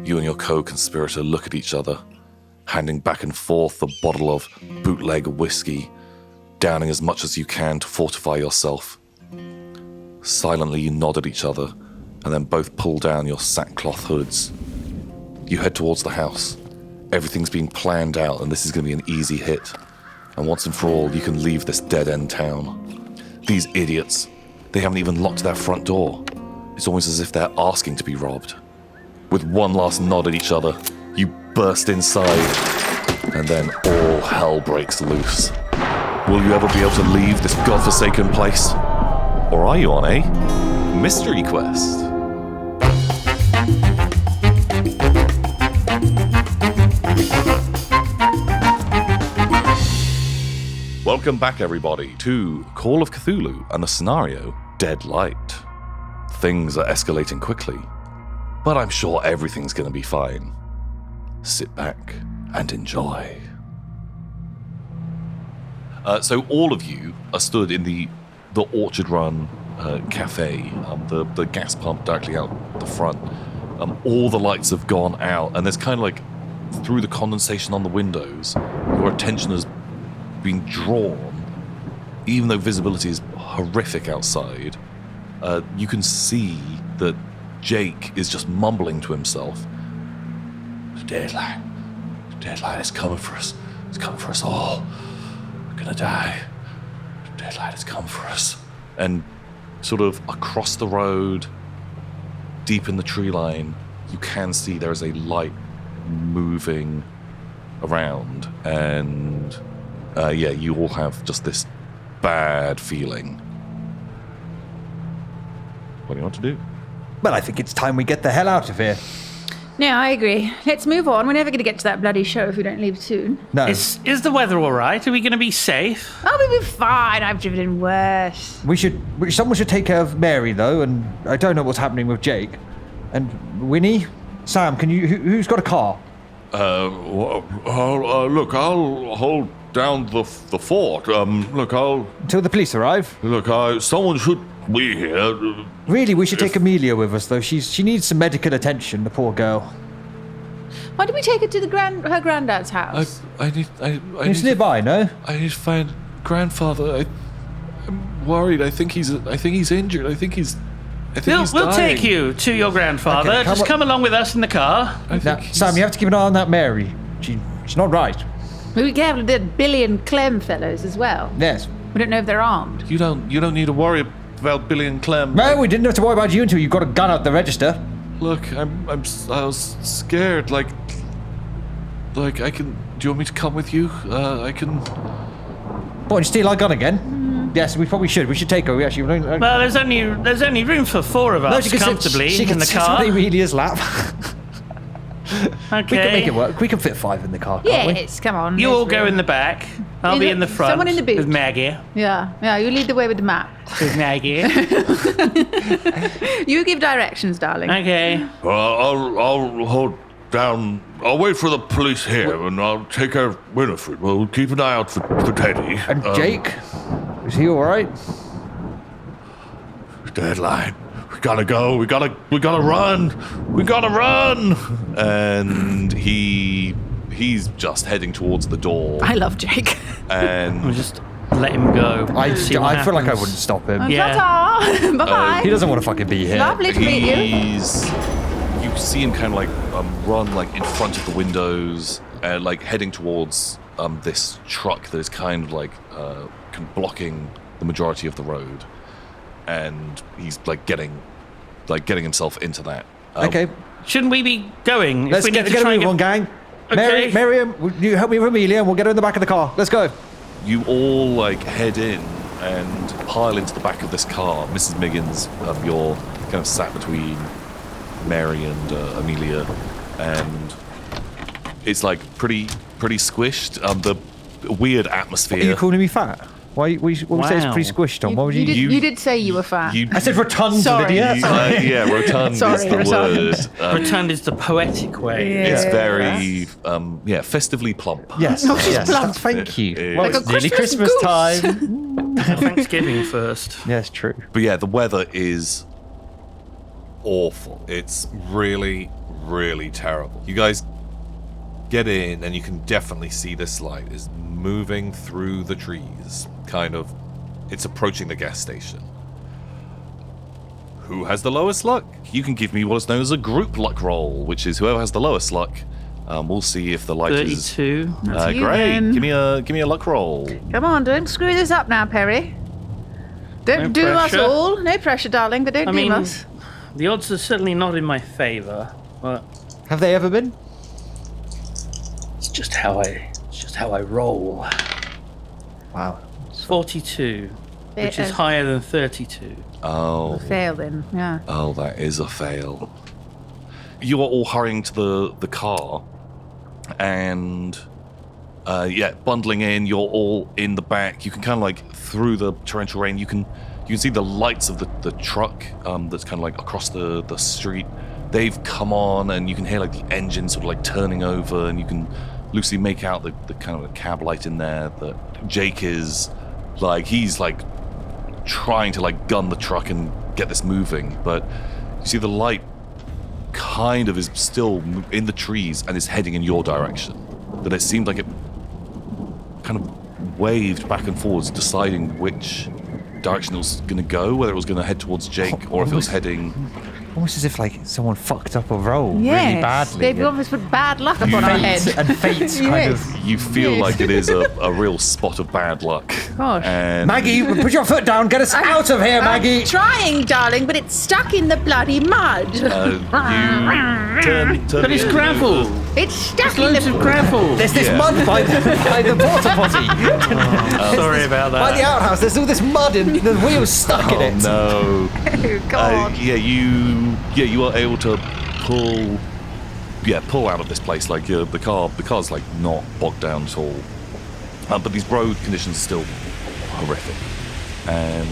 You and your co-conspirator look at each other, handing back and forth a bottle of bootleg whiskey, downing as much as you can to fortify yourself. Silently, you nod at each other, and then both pull down your sackcloth hoods. You head towards the house. Everything's being planned out, and this is going to be an easy hit. And once and for all, you can leave this dead-end town. These idiots, they haven't even locked their front door. It's almost as if they're asking to be robbed. With one last nod at each other, you burst inside, and then all hell breaks loose. Will you ever be able to leave this godforsaken place? Or are you on a mystery quest? Welcome back, everybody, to Call of Cthulhu and the scenario, Dead Light. Things are escalating quickly, but I'm sure everything's going to be fine. Sit back and enjoy. So all of you are stood in the Orchard Run cafe, the gas pump directly out the front. All the lights have gone out, and there's kind of like, through the condensation on the windows, your attention has been drawn, even though visibility is horrific outside. You can see that Jake is just mumbling to himself. The deadline is coming for us. It's coming for us all. We're gonna die. The deadline has come for us. And sort of across the road, deep in the tree line, you can see there is a light moving around, and you all have just this bad feeling. What do you want to do? Well, I think it's time we get the hell out of here. No, I agree. Let's move on. We're never going to get to that bloody show if we don't leave soon. No. Is the weather all right? Are we going to be safe? Oh, we'll be fine. I've driven in worse. Someone should take care of Mary, though, and I don't know what's happening with Jake. And Winnie? Sam, who's got a car? Look, I'll hold down the fort. Until the police arrive? Someone should be here. Really, we should take Amelia with us, though. She needs some medical attention, the poor girl. Why don't we take her to her granddad's house? It's nearby, no? I need to find grandfather. I'm worried. I think he's injured. We'll take you to your grandfather. Okay, Just come along with us in the car. Now, Sam, you have to keep an eye on that Mary. She's not right. We'll be careful of the Billy and Clem fellows as well. Yes. We don't know if they're armed. You don't need to worry about Billy and Clem. No, we didn't have to worry about you until you got a gun out the register. Look, I was scared. Like I can. Do you want me to come with you? I can. What, you steal our gun again? Yes, we probably should. We should take her. We actually. Well, there's only room for four of us comfortably in the car. She can sit on Amelia's lap. Okay. We can make it work. We can fit 5 in the car, can't we? Yes, come on. You all go in the back. I'll be in the front. Someone in the boot. With Maggie. Yeah, you lead the way with the map. With Maggie. You give directions, darling. Okay. I'll hold down. I'll wait for the police here, and I'll take care of Winifred. We'll keep an eye out for Teddy. And Jake? Is he all right? Deadline. We gotta go. We gotta run. We gotta run. And he's just heading towards the door. I love Jake. And We'll just let him go. I feel like I wouldn't stop him. Yeah. Ta-ta. Bye-bye. He doesn't want to fucking be here. Lovely to meet you. You see him kind of like run like in front of the windows and like heading towards this truck that is kind of like blocking the majority of the road, and he's like getting himself into that. Okay. Shouldn't we be going? Let's get a move on, gang. Okay. Miriam, you help me with Amelia and we'll get her in the back of the car. Let's go. You all like head in and pile into the back of this car. Mrs. Miggins, you're kind of sat between Mary and Amelia, and it's like pretty squished. The weird atmosphere. Are you calling me fat? Why we say it's pretty squished on? Why would you did say you were fat. I said rotund, Sorry. idiot. Yeah, rotund is the word. Rotund is the poetic way. Yeah. It's very, festively plump. Yes. Oh, she's plump. Thank you. Well, Like it's a nearly Christmas Christmas goose. time. Thanksgiving first. Yes, true. But yeah, the weather is awful. It's really, really terrible. You guys get in, and you can definitely see this light is moving through the trees. It's approaching the gas station. Who has the lowest luck? You can give me what is known as a group luck roll, which is whoever has the lowest luck. We'll see if the light 32. That's you great. then. Give me a luck roll. Come on, don't screw this up now, Perry. Don't No doom us pressure. all. No pressure, darling, but don't I doom mean, us. the odds are certainly not in my favour, but Have they ever been? it's just how I roll. Wow. 42, which is higher than 32. Oh. Fail then, yeah. Oh, that is a fail. You are all hurrying to the car, and bundling in. You're all in the back. You can kind of like through the torrential rain. You can see the lights of the truck that's kind of like across the street. They've come on, and you can hear like the engine sort of like turning over, and you can loosely make out the kind of a cab light in there. That Jake is like he's like trying to like gun the truck and get this moving, but you see the light kind of is still in the trees and is heading in your direction. But it seemed like it kind of waved back and forwards, deciding which direction it was going to go, whether it was going to head towards Jake or if it was heading... Almost as if like someone fucked up a roll Yes, really badly. they've almost put bad luck upon our head. And fate's kind of... You feel Yes. like it is a real spot of bad luck. Gosh. And Maggie, put your foot down. Get us out of here, Maggie. I'm trying, darling, but it's stuck in the bloody mud. you turn But it's the- gravel. It's stuck There's in loads the of gravel. There's this Yeah. mud by the porta potty. Sorry about By the that. outhouse, there's all this mud and the wheels stuck in Oh it. no. Oh, God. You are able to pull out of this place. Like the car's like not bogged down at all, but these road conditions are still horrific. And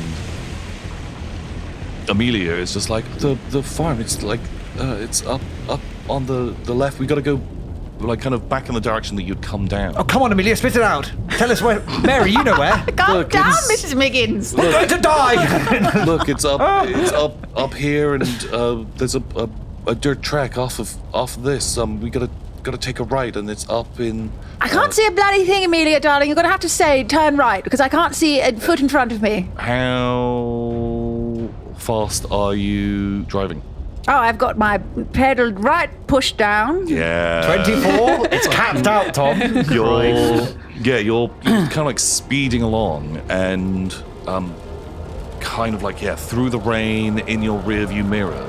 Amelia is just like the farm. It's like it's up on the left. We got to go like kind of back in the direction that you'd come down. Oh, come on, Amelia, spit it out. Tell us where. Mary, you know where. Calm look, down, it's- Mrs. Miggins. We're going to die. Look, it's up here, and there's a dirt track off of this. We gotta take a right, and it's up in. I can't see a bloody thing, Amelia, darling. You're going to have to say turn right because I can't see a foot in front of me. How fast are you driving? Oh, I've got my pedal right pushed down. Yeah. 24. It's capped out, Tom. You're kind of like speeding along, and kind of like through the rain in your rearview mirror.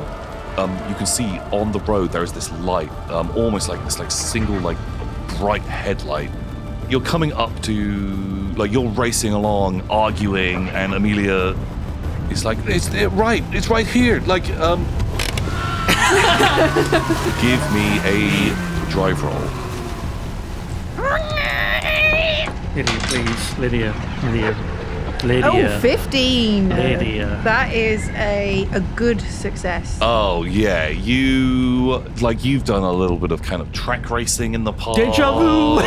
You can see on the road there is this light, almost like this like single like bright headlight. You're coming up to like you're racing along, arguing, and Amelia is like, it's right here. Like, give me a drive roll. Lydia, please. Lydia. Oh, 15. Lydia. That is a good success. Oh yeah, you've done a little bit of kind of track racing in the past. Deja vu.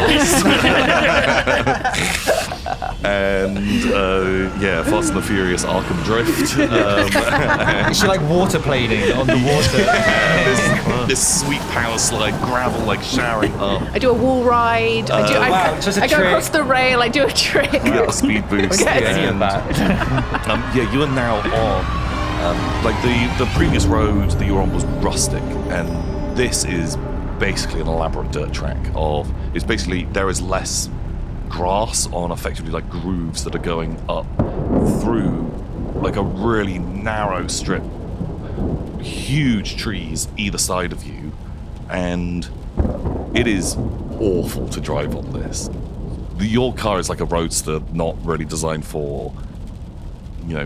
And Fast and the Furious Arkham Drift. She like waterplaning on the water. This sweet power slide, gravel like showering up. I do a wall ride. wow, just a I go trick. across the rail. I do a trick. A speed boost. Any of And, that. you are now on like the previous road that you were on was rustic, and this is basically an elaborate dirt track. It's basically there is less grass on effectively like grooves that are going up through like a really narrow strip, huge trees either side of you, and it is awful to drive on this. Your car is like a roadster, not really designed for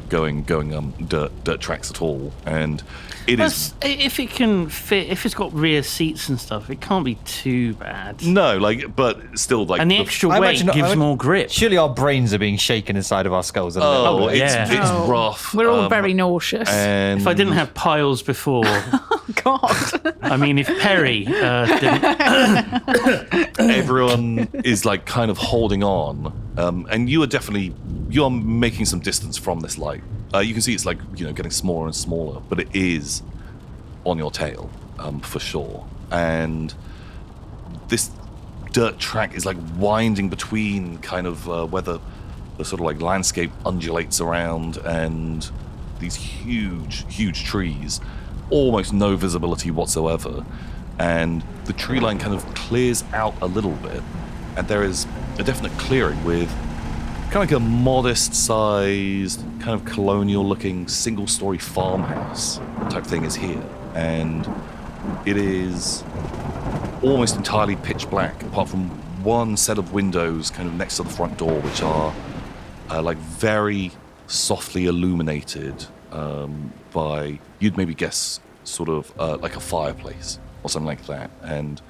going dirt tracks at all, and it is If it can fit, if it's got rear seats and stuff, it can't be too bad. no like, but still like And the extra I weight imagine- gives more grip. Surely our brains are being shaken inside of our skulls. A little Oh, bit. it's yeah. rough. We're all very nauseous. And If I didn't have piles before, God. I mean, if Perry didn't, everyone is like kind of holding on, and you are making some distance from this light. You can see it's like getting smaller and smaller, but it is on your tail for sure. and this dirt track is like winding between kind of where the sort of like landscape undulates around, and these huge trees, almost no visibility whatsoever, and the tree line kind of clears out a little bit, and there is a definite clearing with kind of like a modest-sized, kind of colonial-looking single-story farmhouse type thing is here, and it is almost entirely pitch black, apart from one set of windows kind of next to the front door, which are like very softly illuminated by, you'd maybe guess, sort of like a fireplace or something like that. And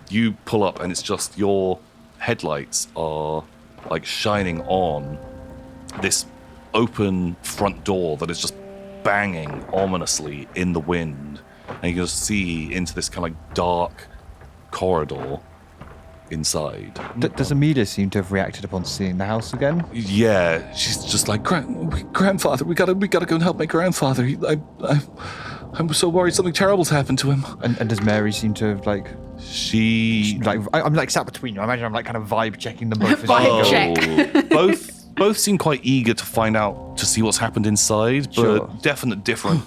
you pull up, and it's just your headlights are like shining on this open front door that is just banging ominously in the wind, and you can just see into this kind of like dark corridor inside. Does Amelia seem to have reacted upon seeing the house again? Yeah, she's just like, grandfather, we gotta go and help my grandfather. I'm so worried something terrible's happened to him. And does Mary seem to have like? I'm like sat between you. I imagine I'm like kind of vibe checking them both. Vibe check. both seem quite eager to find out, to see what's happened inside, but Sure. definite different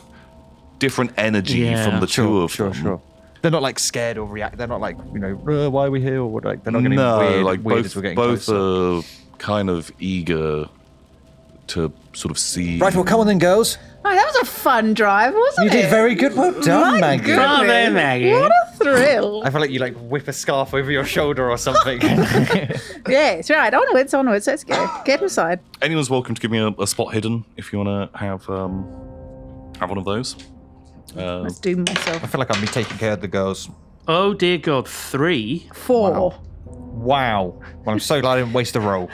energy from the two of them. Sure. They're not like scared or react. They're not like, why are we here, or like they're not getting weird as we're getting both closer. are kind of eager to sort of see. Right, well, come on then, girls. Oh, that was a fun drive, wasn't You it? did very good. Well done, My Maggie. goodness. Bravo, Maggie. What a thrill. I feel like you like whip a scarf over your shoulder or something. Yes, right. Onwards. Let's go. Get inside. Anyone's welcome to give me a spot hidden if you want to have one of those. Let's do myself. I feel like I've been taking care of the girls. Oh dear God, 3. 4. Wow. Well, I'm so glad I didn't waste a roll.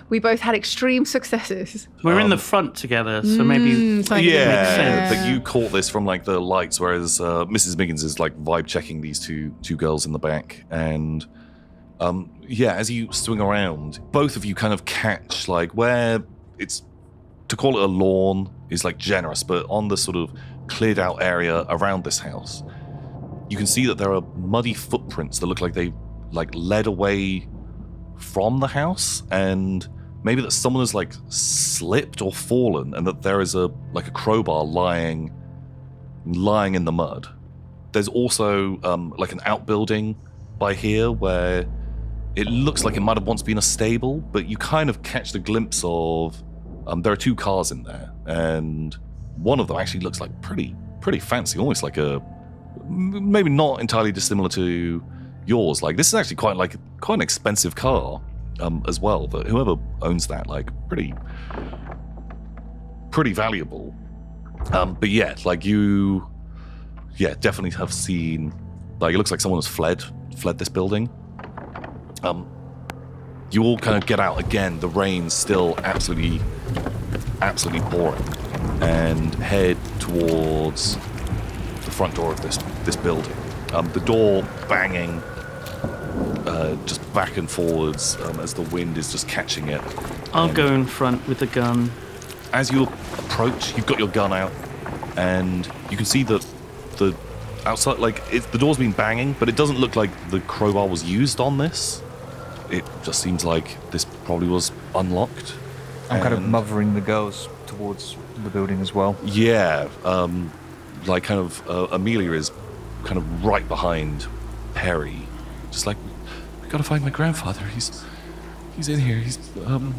We both had extreme successes. We're in the front together, so maybe something Yeah, makes sense. but you caught this from like the lights, whereas Mrs. Miggins is like vibe checking these two girls in the back, and as you swing around, both of you kind of catch like where it's, to call it a lawn is like generous, but on the sort of cleared out area around this house, you can see that there are muddy footprints that look like they like led away from the house, and maybe that someone has like slipped or fallen, and that there is a crowbar lying in the mud. There's also like an outbuilding by here where it looks like it might have once been a stable, but you kind of catch the glimpse of there are 2 cars in there, and one of them actually looks like pretty fancy, almost like a, maybe not entirely dissimilar to yours. Like this is actually quite an expensive car as well, but whoever owns that, like pretty valuable. But yeah, like you definitely have seen, like it looks like someone has fled this building. You all kind of get out again, the rain's still absolutely pouring, and head towards the front door of this building. The door banging just back and forwards as the wind is just catching it. I'll go in front with the gun. As you approach, you've got your gun out, and you can see that the outside, like the door's been banging, but it doesn't look like the crowbar was used on this. It just seems like this probably was unlocked. I'm kind of mothering the girls towards the building as well. Yeah, Amelia is kind of right behind Perry, just like, we gotta find my grandfather. He's in here.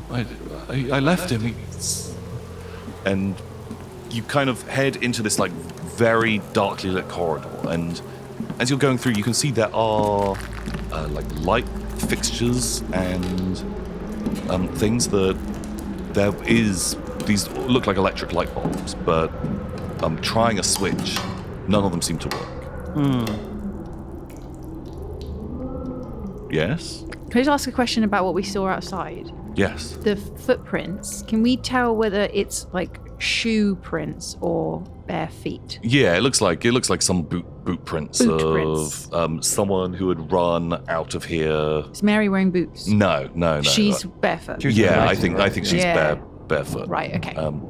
I left him. And you kind of head into this like very darkly lit corridor, and as you're going through, you can see there are like light fixtures and things that there is. These look like electric light bulbs, but trying a switch, none of them seem to work. Yes? Can I just ask a question about what we saw outside? Yes. The footprints, can we tell whether it's like shoe prints or bare feet? Yeah, it looks like some boot prints of someone who had run out of here. Is Mary wearing boots? No. She's barefoot. Yeah, I think she's Yeah. barefoot. Right, okay. Um,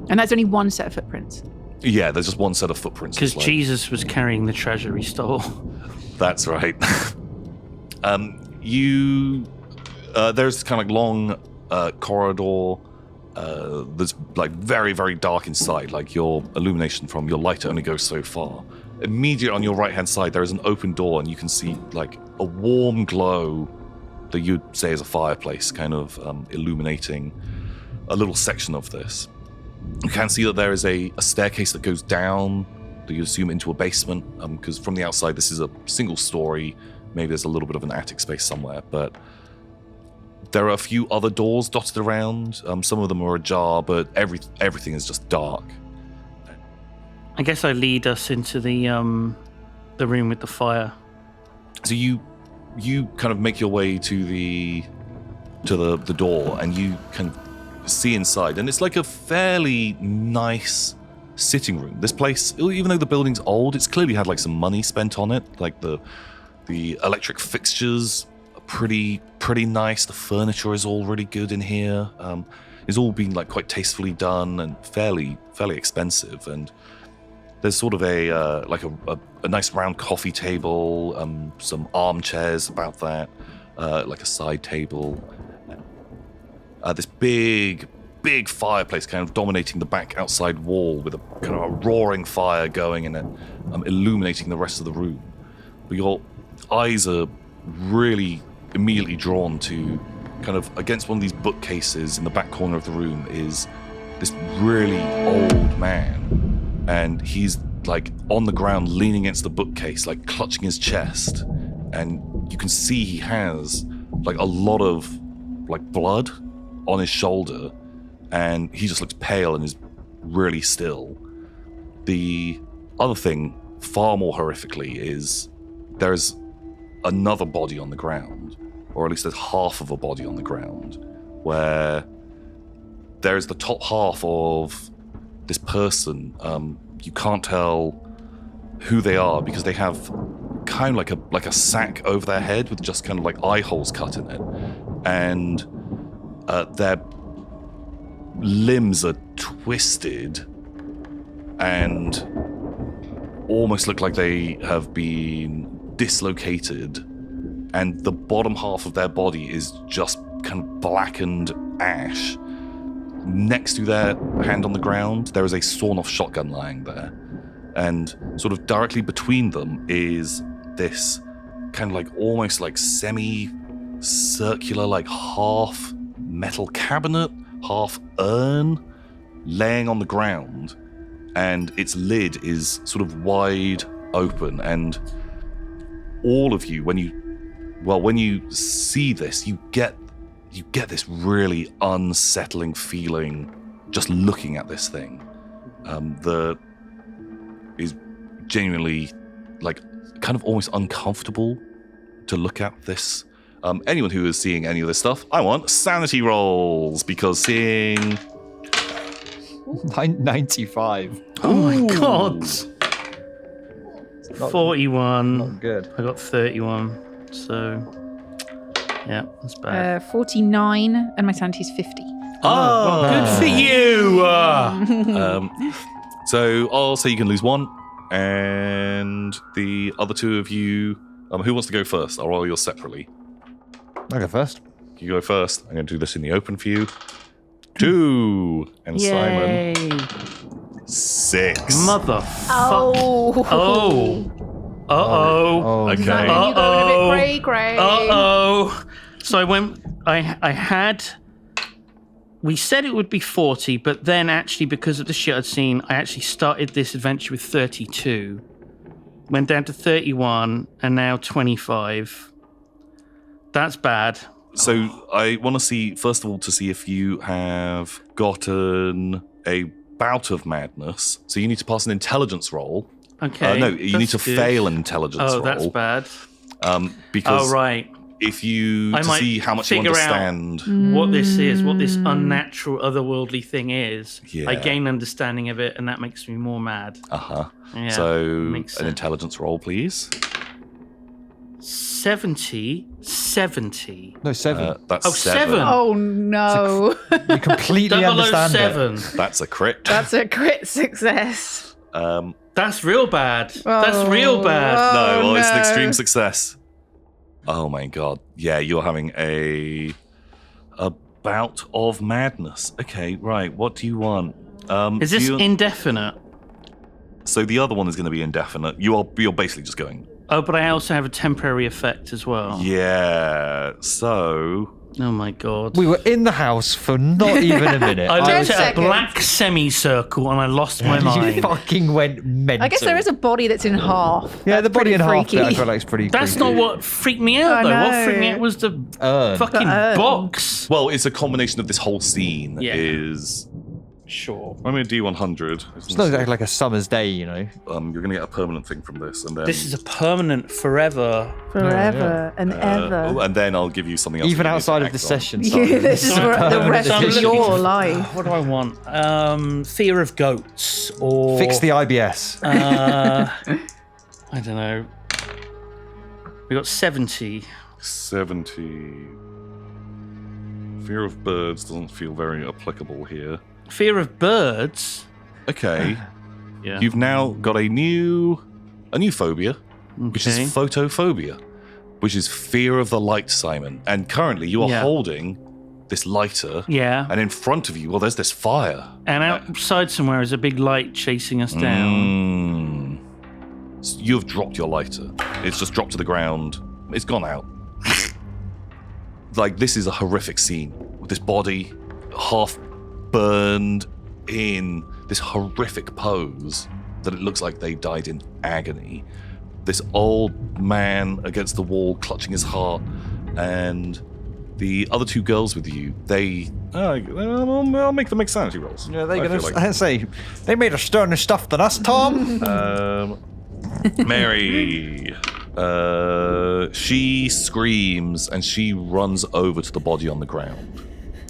And that's only one set of footprints? Yeah, there's just one set of footprints. Because It's like- Jesus was carrying the treasure he stole. That's right. There's kind of like long corridor. That's like very, very dark inside. Like your illumination from your light only goes so far. Immediately on your right-hand side, there is an open door, and you can see like a warm glow that you'd say is a fireplace, kind of illuminating a little section of this. You can see that there is a staircase that goes down, that you assume into a basement, because from the outside this is a single story. Maybe there's a little bit of an attic space somewhere, but there are a few other doors dotted around. Some of them are ajar, but everything is just dark. I guess I lead us into the room with the fire. So you kind of make your way to the door, and you can see inside, and it's like a fairly nice sitting room. This place, even though the building's old, it's clearly had like some money spent on it. Like the electric fixtures are pretty nice. The furniture is all really good in here. It's all been like quite tastefully done and fairly expensive. And there's sort of a nice round coffee table, some armchairs about that, like a side table. This big fireplace kind of dominating the back outside wall with a kind of a roaring fire going and illuminating the rest of the room. But your eyes are really immediately drawn to kind of against one of these bookcases in the back corner of the room is this really old man. And he's like on the ground leaning against the bookcase, like clutching his chest. And you can see he has like a lot of like blood on his shoulder, and he just looks pale and is really still. The other thing, far more horrifically, is there's another body on the ground, or at least there's half of a body on the ground, where there's the top half of this person. You can't tell who they are because they have kind of like a sack over their head with just kind of like eye holes cut in it, and their limbs are twisted and almost look like they have been dislocated, and the bottom half of their body is just kind of blackened ash. Next to their hand on the ground, there is a sawn-off shotgun lying there, and sort of directly between them is this kind of like almost like semi-circular, like half metal cabinet, half urn, laying on the ground, and its lid is sort of wide open. And all of you, when you see this, you get this really unsettling feeling just looking at this thing. That is genuinely like kind of almost uncomfortable to look at this. Anyone who is seeing any of this stuff, I want sanity rolls, because seeing 95. Oh my god. Not- 41. Not good. I got 31. So, yeah, that's bad. 49, and my sanity's 50. Oh, good for you. So I'll say you can lose one, and the other two of you, who wants to go first? I'll roll yours separately. I'll go first. You go first. I'm going to do this in the open for you. 2, and Yay. Simon 6. Motherfucker. Oh. Oh. Uh-oh. Oh, Okay. Simon, you going a bit cray-cray. Uh-oh. So I had... We said it would be 40, but then actually, because of the shit I'd seen, I actually started this adventure with 32. Went down to 31, and now 25. That's bad. So I want to see, first of all, to see if you have gotten a bout of madness. So you need to pass an intelligence roll. Okay. No, you need to that's good. fail an intelligence roll. Oh, that's bad. Because Oh, right. if you, I to might see how much you figure out- understand. What this is, what this unnatural, otherworldly thing is. Yeah. I gain understanding of it, and that makes me more mad. Uh-huh. Yeah, So makes an sense. intelligence roll, please. 70. No, 7. That's Oh, 7. 7. Oh, no. You completely Double understand 07. it. That's a crit. That's a crit success. That's real bad. That's real bad. No, well, it's an no. extreme success. Oh my god. Yeah, you're having a bout of madness. Okay, right. What do you want? Is this indefinite? So the other one is going to be indefinite. You're basically just going. Oh, but I also have a temporary effect as well. Yeah. So Oh my god. We were in the house for not even a minute. I looked at a seconds. black semicircle and I lost my You mind. fucking went mental. I guess there is a body that's in half. Yeah, the That's body in pretty half. freaky. I feel like it's pretty. That's creepy. not what freaked me out, I though. What know. freaked me out was the fucking urn. box. well, it's a combination of this whole scene. Yeah. Is Sure. I mean, a D100. It's not exactly like a summer's day, you know. You're going to get a permanent thing from this, and then This is a permanent forever. Forever and ever. and then I'll give you something else. Even that you need outside to of the act on. session. Yeah, Simon. this is for the rest I'm of looking your for- life. What do I want? Fear of goats or Fix the IBS. I don't know. We got 70. 70. Fear of birds doesn't feel very applicable here. Fear of birds. Okay, Yeah. you've now got a new phobia, which is Okay. photophobia, which is fear of the light, Simon. And currently, you are Yeah. holding this lighter, Yeah. and in front of you, well, there's this fire. And outside somewhere is a big light chasing us down. So you've dropped your lighter. It's just dropped to the ground. It's gone out. Like, this is a horrific scene with this body half burned in this horrific pose that it looks like they died in agony. This old man against the wall clutching his heart, and the other two girls with you, I'll make them make sanity rolls. Yeah, they're I gonna feel like. say they made us sterner stuff than us, Tom. Mary, she screams and she runs over to the body on the ground.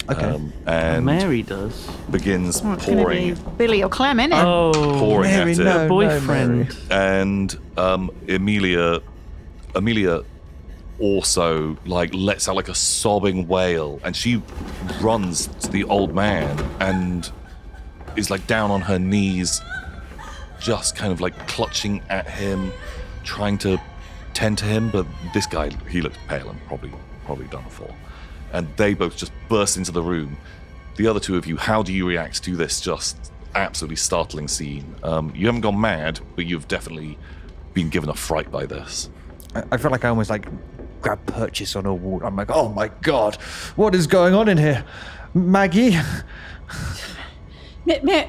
Okay. And Mary does. begins It's going to be pouring, Billy or Clem, innit? Oh, pouring Mary, at it. no. boyfriend. And Amelia also like lets out like a sobbing wail, and she runs to the old man and is like down on her knees, just kind of like clutching at him, trying to tend to him. But this guy, he looks pale and probably done for. And they both just burst into the room. The other two of you, how do you react to this just absolutely startling scene? You haven't gone mad, but you've definitely been given a fright by this. I feel like I almost like grab purchase on a wall. I'm like, oh my god, what is going on in here, Maggie?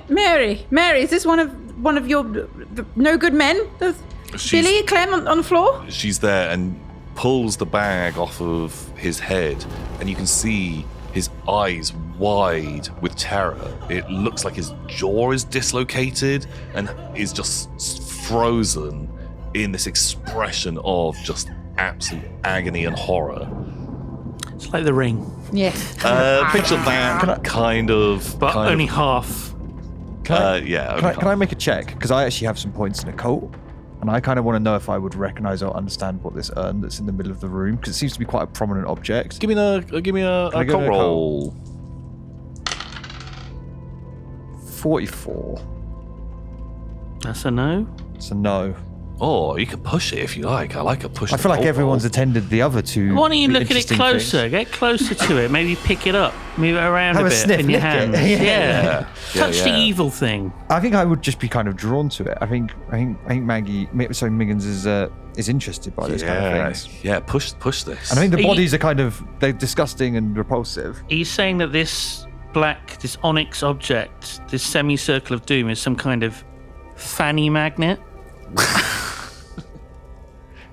Mary, is this one of your no good men? Billy, Clem on the floor? She's there and pulls the bag off of his head, and you can see his eyes wide with terror. It looks like his jaw is dislocated and is just frozen in this expression of just absolute agony and horror. It's like the ring, Yes. Picture that kind of, but kind only of, half. yeah. Can I make a check? Because I actually have some points in occult, and I kind of want to know if I would recognize or understand what this urn that's in the middle of the room, because it seems to be quite a prominent object. Give me a I give occult it a roll. 44. That's a no. So no. Oh, you can push it if you like. I like a push. I feel like occult everyone's roll. attended the other two. Why don't you look at it interesting closer? things. Get closer to it. Maybe pick it up. Move it around Have a a bit sniff, in your lick it. hands. Yeah. Yeah. Touch the yeah. evil thing. I think I would just be kind of drawn to it. I think Miggins is interested by this kind of things. Yeah, push this. And I think the Are you- bodies are kind of they're disgusting and repulsive. Are you saying that this onyx object, this semicircle of doom, is some kind of fanny magnet?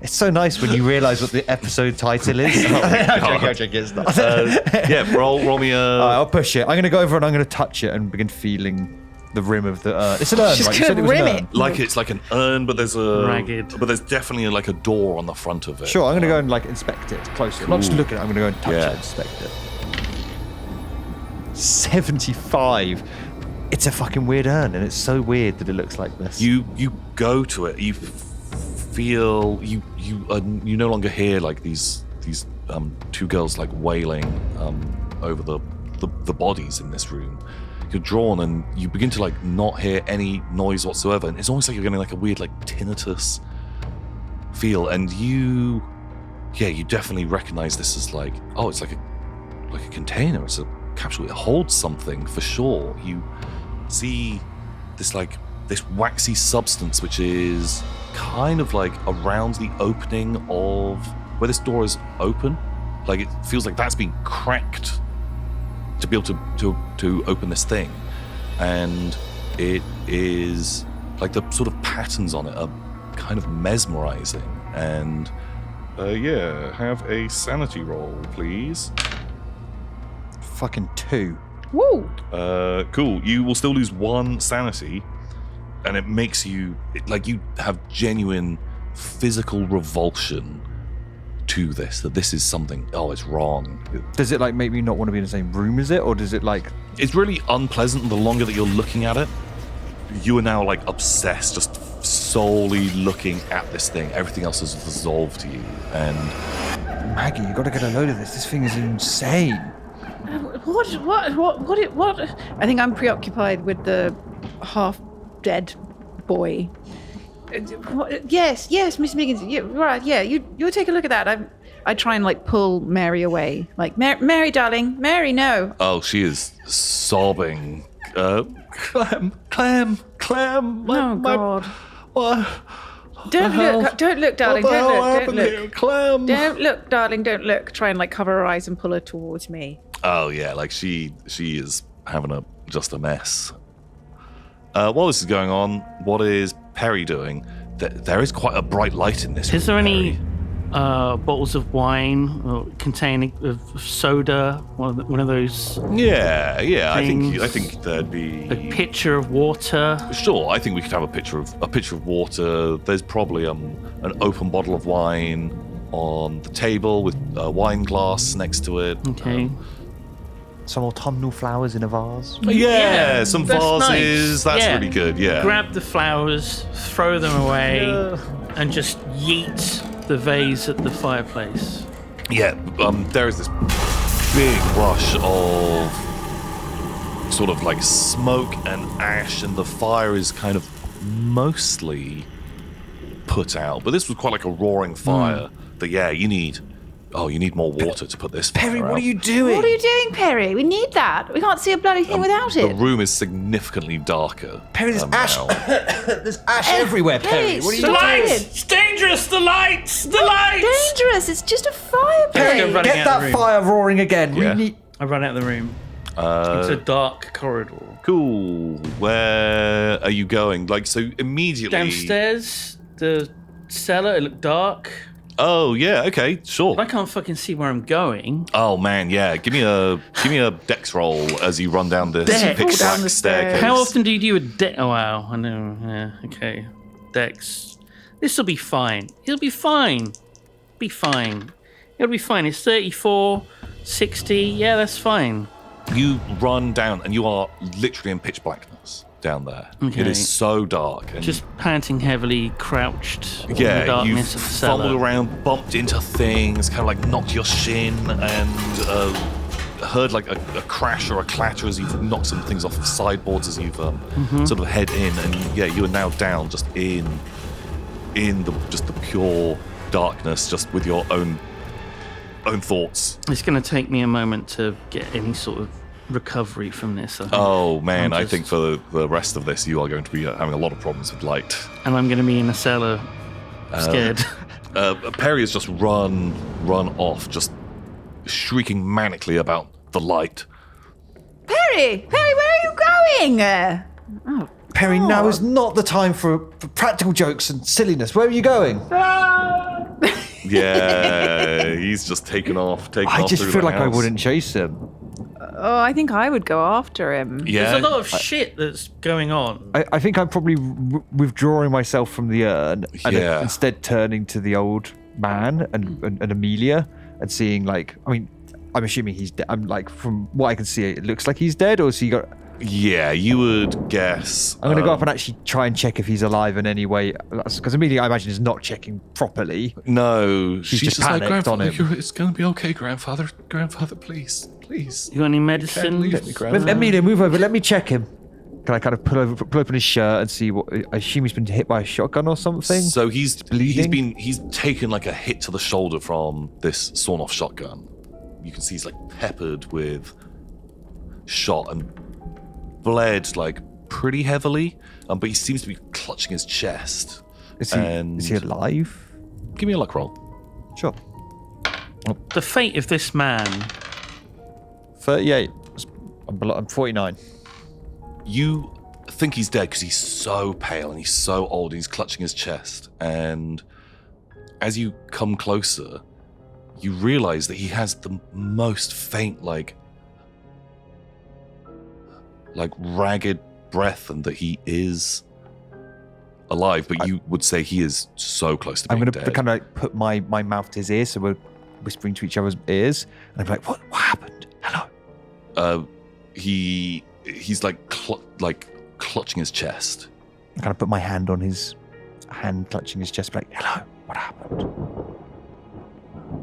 It's so nice when you realise what the episode title is. I'm joking, it's not. yeah, roll me a. I'll push it. I'm going to go over and I'm going to touch it and begin feeling the rim of the urn. It's an urn, Just right? You said gonna it was an rim urn. it. Like it's like an urn, but there's a Ragged. But there's definitely like a door on the front of it. Sure, I'm going to go and like inspect it closer. Not just look at it. I'm going to go and touch Yeah. it, inspect it. 75. It's a fucking weird urn, and it's so weird that it looks like this. You go to it. You feel you no longer hear like these two girls like wailing over the bodies in this room. you're drawn, and you begin to like not hear any noise whatsoever, and it's almost like you're getting like a weird like tinnitus feel, and you definitely recognize this as like, oh, it's like a container. It's a capsule. It holds something for sure. You see this waxy substance which is kind of like around the opening of where this door is open. Like it feels like that's been cracked to be able to open this thing, and it is like the sort of patterns on it are kind of mesmerizing. And have a sanity roll, please. Fucking 2. Woo! Cool. You will still lose 1 sanity, and it makes you like you have genuine physical revulsion to this, that this is something, it's wrong. Does it like make me not want to be in the same room as it, or does it like... It's really unpleasant. The longer that you're looking at it, you are now like obsessed, just solely looking at this thing. Everything else has dissolved to you. And Maggie, you got to get a load of this. This thing is insane. What? I think I'm preoccupied with the half-dead boy. Yes, Miss Miggins. Yeah, right. Yeah, you take a look at that. I try and like pull Mary away. Like, Mary, darling, Mary, no. Oh, she is sobbing. Clem. Oh God. What? Don't look, darling. Don't look. Clem. Don't look, darling. Don't look. Try and like cover her eyes and pull her towards me. Oh yeah, like she is having just a mess. While this is going on, what is Perry doing? There is quite a bright light in this room. Is there any bottles of wine or containing of soda? One of those. Yeah. things? I think there'd be A pitcher of water. Sure, I think we could have a pitcher of water. There's probably an open bottle of wine on the table with a wine glass next to it. Okay. Some autumnal flowers in a vase. Yeah, some that's vases. nice. That's Yeah. really good. Yeah. Grab the flowers, throw them away, and just yeet the vase at the fireplace. Yeah. There is this big rush of sort of like smoke and ash, and the fire is kind of mostly put out. But this was quite like a roaring fire. That you need more water to put this fire Perry, out. what are you doing? What are you doing, Perry? We need that. We can't see a bloody thing without The it. room is significantly darker. Perry, there's ash. now. There's ash everywhere, Perry. What are you The doing? lights! It's dangerous! The lights! The lights! Dangerous. It's just a fireplace. Let's go running Get out that the room. fire roaring again. Yeah. We need... I run out of the room. It's a dark corridor. Cool. Where are you going? Like, so immediately... Downstairs, the cellar, it looked dark. Oh, yeah, okay, sure. I can't fucking see where I'm going. Oh, man, yeah. Give me a dex roll as you run down this Dex? pitch Down black the staircase. stairs. How often do you do a dex? Oh, wow, I know. Yeah, okay. Dex. This will be fine. It'll be fine. Be fine. It'll be fine. It's 34, 60. Yeah, that's fine. You run down, and you are literally in pitch blackness down there. Okay. It is so dark. And Just panting heavily, crouched in the you've darkness of the cellar. fumbled around, bumped into things, kind of like knocked your shin, and heard like a crash or a clatter as you've knocked some things off of sideboards as you've sort of head in, and you are now down just in the pure darkness, just with your own thoughts. It's going to take me a moment to get any sort of recovery from this. I think. Oh man, I just- think for the rest of this, you are going to be having a lot of problems with light. And I'm going to be in a cellar, scared. Perry has just run off, just shrieking manically about the light. Perry, where are you going? Oh, Perry, now is not the time for practical jokes and silliness. Where are you going? Yeah, he's just taken off. I just through feel the like I house. wouldn't chase him. oh, I think I would go after him. Yeah, There's a lot of shit that's going on. I think I'm probably withdrawing myself from the urn and Yeah. instead turning to the old man and Amelia and seeing, like, I mean, I'm assuming he's dead. I'm like, from what I can see, it looks like he's dead, or has he got... Yeah, you would guess. I'm going to go up and actually try and check if he's alive in any way. Because Amelia, I imagine, is not checking properly. No, She's just like, panicked on Grandfather, him. it's going to be okay, Grandfather. Grandfather, please. You got any medicine? leave me, Grandfather. Amelia, move over. Let me check him. Can I kind of pull open his shirt and see what? I assume he's been hit by a shotgun or something. So he's bleeding? he's taken like a hit to the shoulder from this sawn-off shotgun. You can see he's like peppered with shot and bled like pretty heavily, but he seems to be clutching his chest. Is he alive? Give me a luck roll. Sure. The fate of this man. 38. I'm 49. You think he's dead because he's so pale and he's so old and he's clutching his chest. And as you come closer, you realize that he has the most faint, like ragged breath, and that he is alive. But you would say he is so close to being I'm dead. going to kind of like put my mouth to his ear, so we're whispering to each other's ears, and I'm like, "What happened? Hello." He's like clutching his chest. I kind of put my hand on his hand, clutching his chest, like, "Hello, what happened?"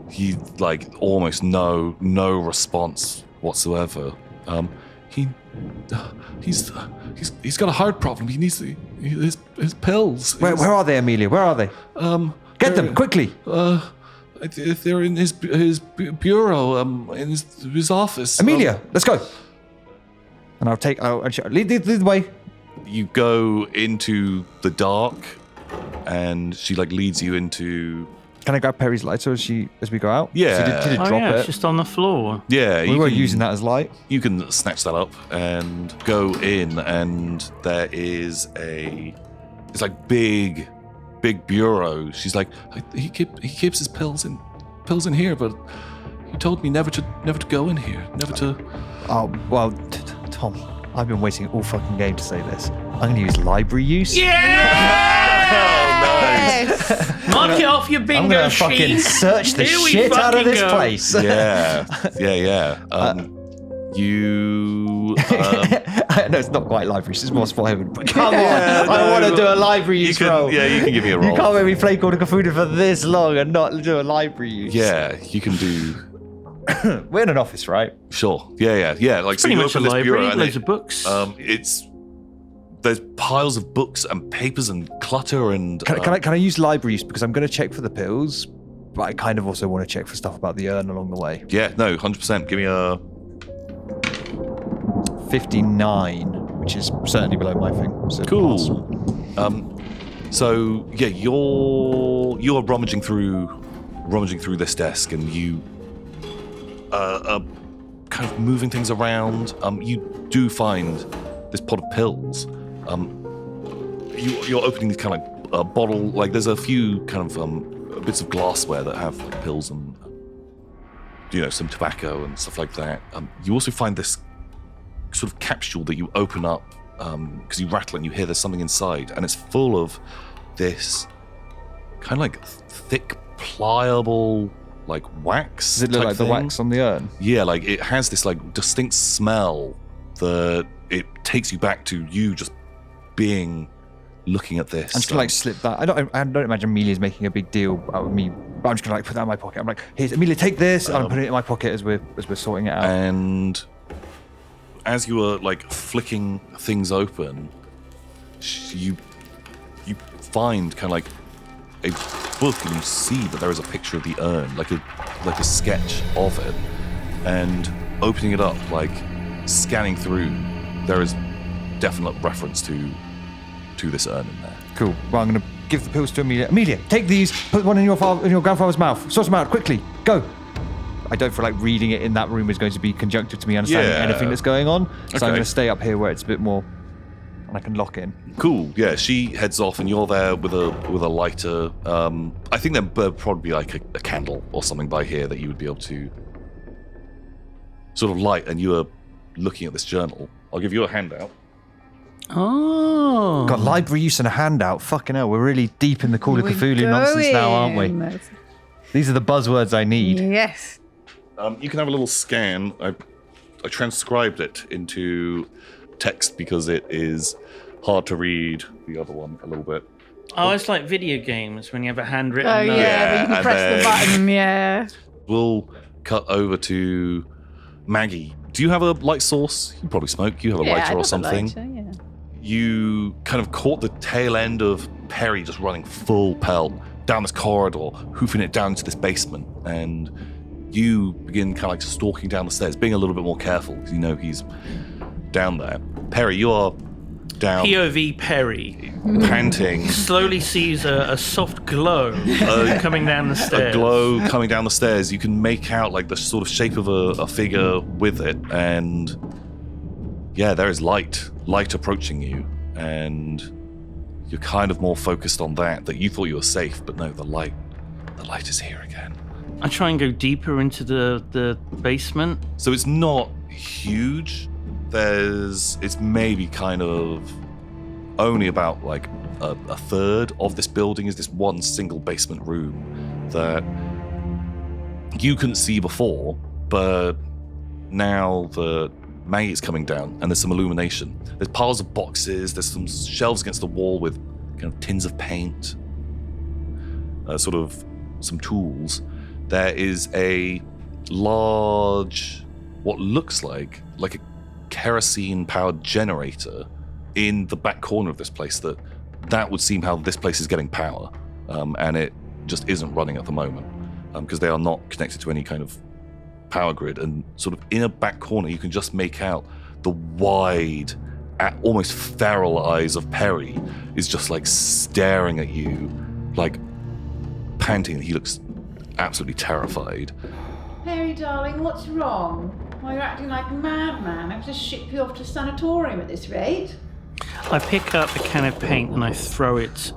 He like almost no response whatsoever. He's got a heart problem. He needs his pills. Where are they, Amelia? Where are they? Get them quickly. They're in his bureau, in his office. Amelia, let's go. And I'll lead the way. You go into the dark, and she like leads you into. Can I grab Perry's lighter as we go out? Yeah. Did it Oh drop yeah, it? it's just on the floor. Yeah, We were using that as light. You can snatch that up and go in, and there is it's like big bureau. She's like, he keeps his pills in here, but he told me never to go in here, never to. Oh well, Tom, I've been waiting all fucking game to say this. I'm going to use library use. Yes. Mark it off your bingo I'm going to sheet. fucking search the Here we shit out of fucking this go. place. Yeah. You. No, it's not quite library. It's more spot heaven. But come on, I want to do a library use roll. Yeah, you can give me a roll. You can't make me play Call of Cthulhu for this long and not do a library use. Yeah, you can do. We're in an office, right? Sure. Yeah. Like so, Pretty you much a open this bureau library, and loads of books. there's piles of books and papers and clutter and. Can I use library use because I'm going to check for the pills, but I kind of also want to check for stuff about the urn along the way. Yeah. No. 100%. Give me a. 59, which is certainly below my thing. So Cool. pass. So yeah, you're rummaging through this desk, and you are kind of moving things around. You do find this pot of pills. You're opening these kind of like bottle. Like there's a few kind of bits of glassware that have like pills and some tobacco and stuff like that. You also find this sort of capsule that you open up because you rattle and you hear there's something inside, and it's full of this kind of like thick, pliable, like wax. Does it look type like the thing. wax on the urn? Yeah, like it has this like distinct smell that it takes you back to you just looking at this. I'm just gonna like slip that. I don't imagine Amelia's making a big deal out of me, but I'm just gonna like put that in my pocket. I'm like, here's Amelia, take this, and I'm putting it in my pocket as we're sorting it out. And as you were like flicking things open, you find kind of like a book, and you see that there is a picture of the urn, like a sketch of it. And opening it up, like scanning through, there is definite reference to this urn in there. Cool. Well, I'm gonna give the pills to Amelia. Amelia, take these. Put one in your grandfather's mouth. Sort them out quickly. Go. I don't feel like reading it in that room is going to be conjunctive to me understanding anything that's going on. So Okay. I'm going to stay up here where it's a bit more, and I can lock in. Cool. Yeah, she heads off, and you're there with a lighter. I think there'd probably be like a candle or something by here that you would be able to sort of light. And you are looking at this journal. I'll give you a handout. Oh. Got library use and a handout. Fucking hell, we're really deep in the Call of We're Cthulhu nonsense now, aren't we? going. These are the buzzwords I need. Yes. You can have a little scan. I transcribed it into text because it is hard to read the other one a little bit. Oh, it's like video games when you have a handwritten Oh note. yeah, but you can and press the then- button. Yeah. We'll cut over to Maggie. Do you have a light source? You probably smoke. You have a Yeah, I lighter or love a something. lighter, yeah. You kind of caught the tail end of Perry just running full pelt down this corridor, hoofing it down into this basement, and you begin kind of like stalking down the stairs, being a little bit more careful because you know he's down there. Perry, you are down, POV Perry panting, slowly sees a soft glow coming down the stairs. a glow coming down the stairs. You can make out like the sort of shape of a figure with it, and yeah, there is light approaching you, and you're kind of more focused on that you thought you were safe, but no, the light is here again. I try and go deeper into the basement. So it's not huge. It's maybe kind of only about like a third of this building is this one single basement room that you couldn't see before, but now the Maggie's coming down and there's some illumination. There's piles of boxes, there's some shelves against the wall with kind of tins of paint, sort of some tools. There is a large, what looks like a kerosene-powered generator in the back corner of this place. That would seem how this place is getting power, and it just isn't running at the moment because they are not connected to any kind of power grid. And sort of in a back corner, you can just make out the wide, almost feral eyes of Perry is just like staring at you, like panting. He looks absolutely terrified. Perry, darling, what's wrong? Why you're acting like a madman? I have to ship you off to a sanatorium at this rate. I pick up a can of paint and I throw it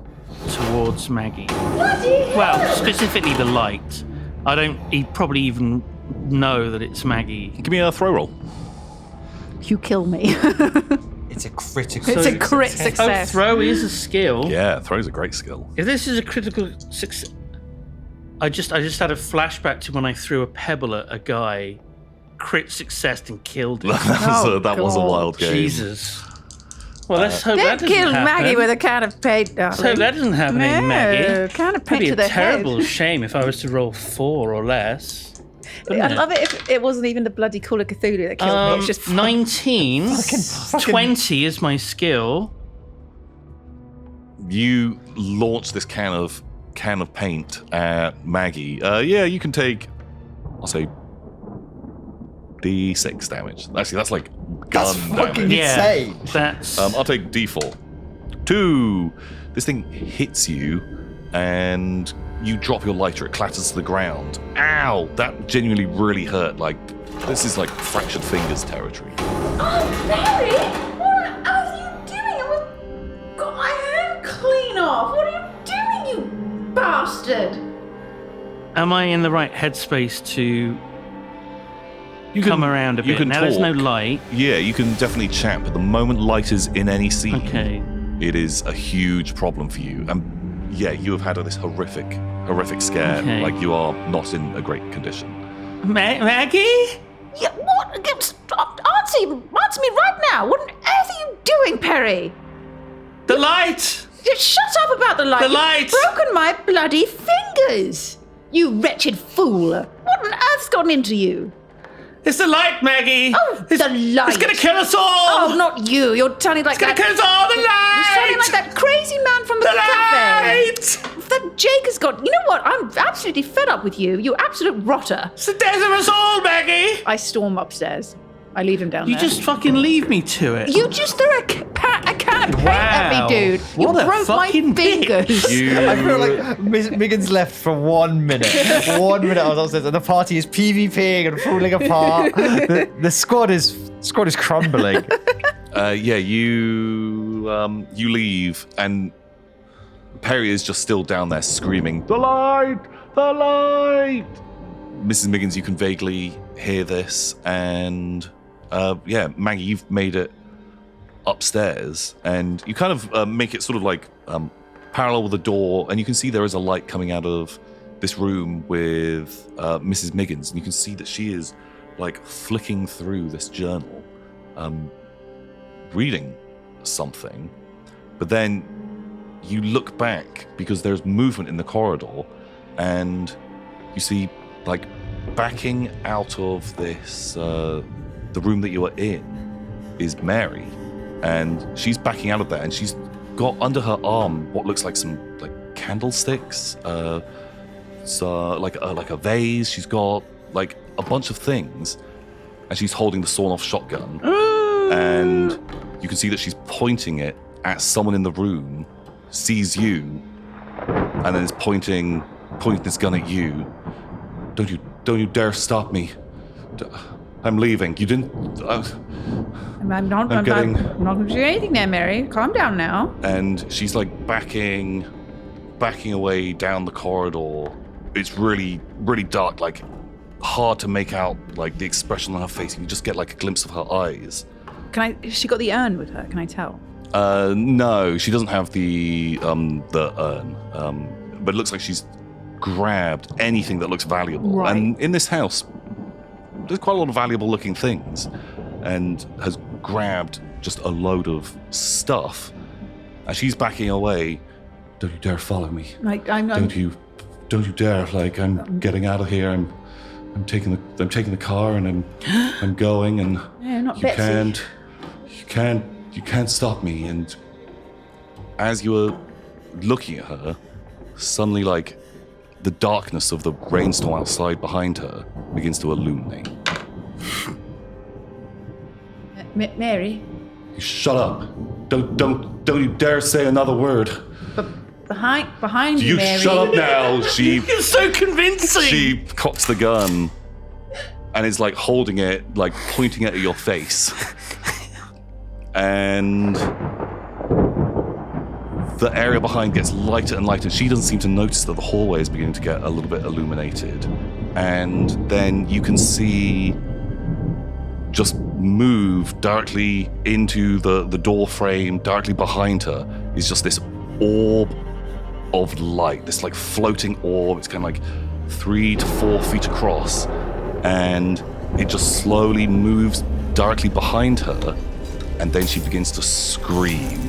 towards Maggie. Bloody hell! Well, specifically the light. He'd probably even know that it's Maggie. Give me a throw roll. You kill me. It's a critical. It's a crit Oh, success. throw is a skill. Yeah, throw's a great skill. If this is a critical success, I just had a flashback to when I threw a pebble at a guy, crit success and killed him. that was a God. wild game. Jesus. Well, let's hope that Don't doesn't kill happen. Maggie with a can of paint, darling. Let's hope that doesn't happen, No, Maggie. can of paint That'd be to a the terrible head. shame if I was to roll 4 or less. I'd love it if it wasn't even the bloody Call of Cthulhu that killed me. It's just 19. Fucking- 20 is my skill. You launch this can of paint at Maggie. Yeah, you can take, I'll say, D6 damage. Actually, that's like gun That's fucking damage. Yeah, insane. that's... I'll take D4. 2. This thing hits you, and you drop your lighter. It clatters to the ground. Ow! That genuinely really hurt. Like, this is like fractured fingers territory. Oh, Barry! What on earth are you doing? Got my hand clean off. What are you doing, you bastard? Am I in the right headspace to You come around a bit? You can Now there's no talk. light. Yeah, you can definitely chat, but the moment light is in any scene, Okay. it is a huge problem for you. And yeah, you have had this horrific scare. Okay. Like, you are not in a great condition. Maggie? Yeah, what? Answer me right now. What on earth are you doing, Perry? The light! Shut up about the light. The light! You've broken my bloody fingers. You wretched fool. What on earth's gotten into you? It's the light, Maggie! Oh, the light. It's gonna kill us all! Oh, not you. You're sounding like It's gonna that. kill us all! The light! You're sounding like that crazy man from the cafe. light! That Jake has got. You know what? I'm absolutely fed up with you. You absolute rotter. It's the death of us all, Maggie! I storm upstairs. I leave him down You there. just fucking leave me to it. You just threw a can of paint at Wow. me, dude. You What a broke my fucking fingers. I feel like Miss Miggins left for 1 minute. 1 minute I was upstairs, and the party is PvPing and falling apart. The squad is crumbling. Yeah, you leave, and Perry is just still down there screaming, "The light! The light!" Mrs. Miggins, you can vaguely hear this, and yeah, Maggie, you've made it upstairs, and you kind of make it sort of like parallel with the door, and you can see there is a light coming out of this room with Mrs. Miggins, and you can see that she is like flicking through this journal. reading something, but then you look back because there's movement in the corridor, and you see, like, backing out of this, the room that you were in is Mary, and she's backing out of there, and she's got under her arm what looks like some, like, candlesticks, so like a vase. She's got, like, a bunch of things, and she's holding the sawn-off shotgun, and you can see that she's pointing it at someone in the room, sees you, and then is pointing this gun at you. Don't you dare stop me! I'm leaving. You didn't. I'm not going to do anything there, Mary. Calm down now. And she's like backing away down the corridor. It's really, really dark. Like, hard to make out like the expression on her face. You just get like a glimpse of her eyes. She got the urn with her? Can I tell? No, she doesn't have the urn. But it looks like she's grabbed anything that looks valuable. Right. And in this house, there's quite a lot of valuable looking things, and has grabbed just a load of stuff. And she's backing away. Don't you dare follow me. Don't you dare. Like, I'm getting out of here. I'm taking the car, and I'm going, and not you Betsy. you can't stop me. And as you were looking at her, suddenly, like, the darkness of the rainstorm outside behind her begins to illuminate. Mary? You shut up. Don't you dare say another word. But behind you, You Mary. shut up now. You're so convincing. She cocks the gun and is like holding it, like pointing it at your face. And the area behind gets lighter and lighter. She doesn't seem to notice that the hallway is beginning to get a little bit illuminated. And then you can see, just move directly into the door frame, directly behind her, is just this orb of light, this like floating orb. It's kind of like 3 to 4 feet across, and it just slowly moves directly behind her, and then she begins to scream,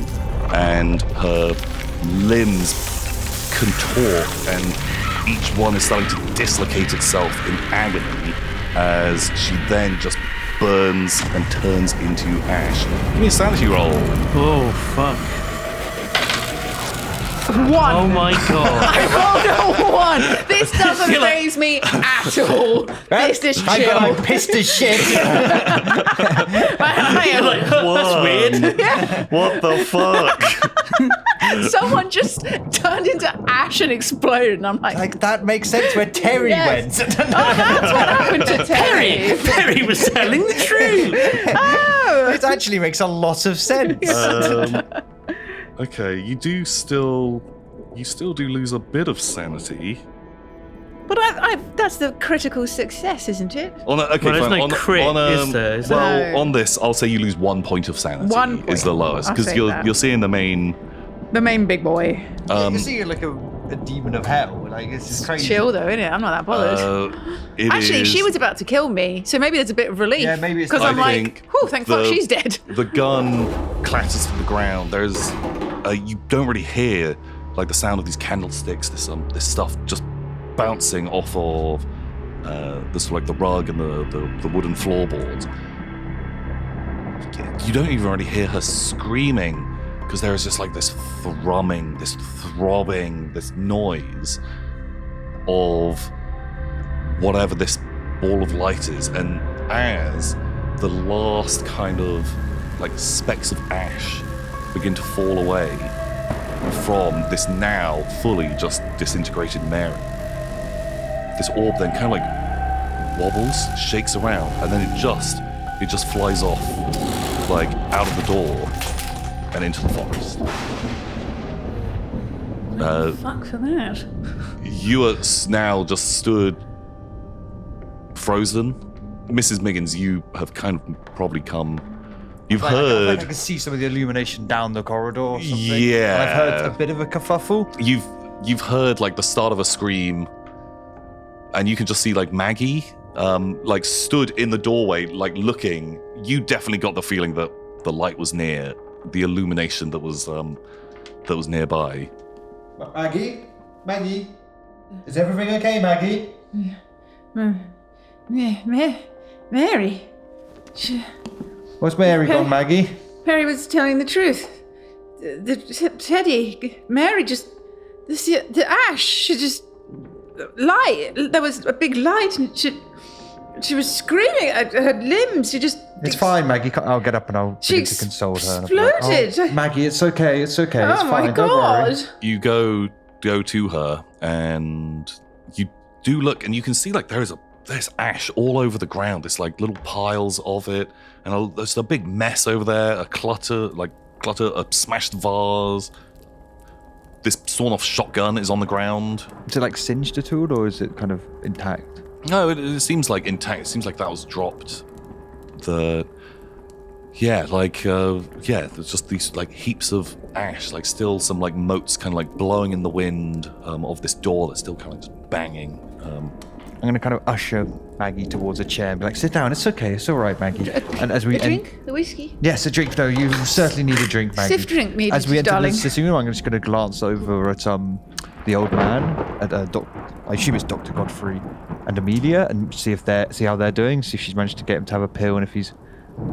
and her limbs contort, and each one is starting to dislocate itself in agony as she then just burns and turns into ash. Give me a sanity roll. Oh, fuck. 1. Oh my god. I rolled a 1. This doesn't faze me at all. This is chill. I'm pissed as shit. I am like, That's weird. yeah. What the fuck? Someone just turned into ash and exploded, and I'm like, that makes sense where Terry Yes. went. oh, that's what happened to Terry. Perry was telling the truth. Oh. It actually makes a lot of sense. Okay, you still do lose a bit of sanity. But that's the critical success, isn't it? Okay, Well, there's fine. no crit, is there? Is there? On this, I'll say you lose 1 point of sanity. 1 point. Is the lowest, I'll because say that. you're seeing the main. The main big boy. You see, you're like a demon of hell. Like, this is crazy. Chill though, innit? I'm not that bothered. Actually, she was about to kill me, so maybe there's a bit of relief. Yeah, maybe it's because I I'm like, think oh, thank fuck she's dead. The gun clatters to the ground. There's, you don't really hear like the sound of these candlesticks. This stuff just bouncing off of this like the rug and the wooden floorboards. You don't even really hear her screaming, because there is just like this thrumming, this throbbing, this noise of whatever this ball of light is. And as the last kind of like specks of ash begin to fall away from this now fully just disintegrated Mary, this orb then kind of like wobbles, shakes around, and then it just flies off, like out of the door and into the forest. Fuck for that. You are now just stood frozen. Mrs. Miggins, you have kind of probably come. You've I heard. can see some of the illumination down the corridor or something. Yeah. And I've heard a bit of a kerfuffle. You've heard like the start of a scream, and you can just see like Maggie, like stood in the doorway, like looking. You definitely got the feeling that the light was near, the illumination that was nearby. Maggie, is everything okay, Maggie? Mary. What's Mary gone, Maggie? Mary was telling the truth. Teddy, Mary just, the ash, she just, light, there was a big light and she was screaming at her limbs, she just... It's fine, Maggie. I'll get up and I'll begin to console her. Exploded. Oh, Maggie, it's okay. It's okay. It's Oh fine. my Don't worry. God. You go to her, and you do look, and you can see like there's ash all over the ground. There's like little piles of it, and there's a big mess over there. A clutter, a smashed vase. This sawn-off shotgun is on the ground. Is it like singed at all, or is it kind of intact? No, it seems like intact. It seems like that was dropped. There's just these like heaps of ash, like still some like motes kind of like blowing in the wind of this door that's still kind of just banging. I'm going to kind of usher Maggie towards a chair and be like, sit down, it's okay, it's all right, Maggie. And as we A drink? The whiskey? Yes, a drink. No, you certainly need a drink, Maggie. Stiff drink, me, As we enter darling. the sitting room, I'm just going to glance over at the old man, at I assume it's Dr. Godfrey and Amelia, and see how they're doing, see if she's managed to get him to have a pill and if he's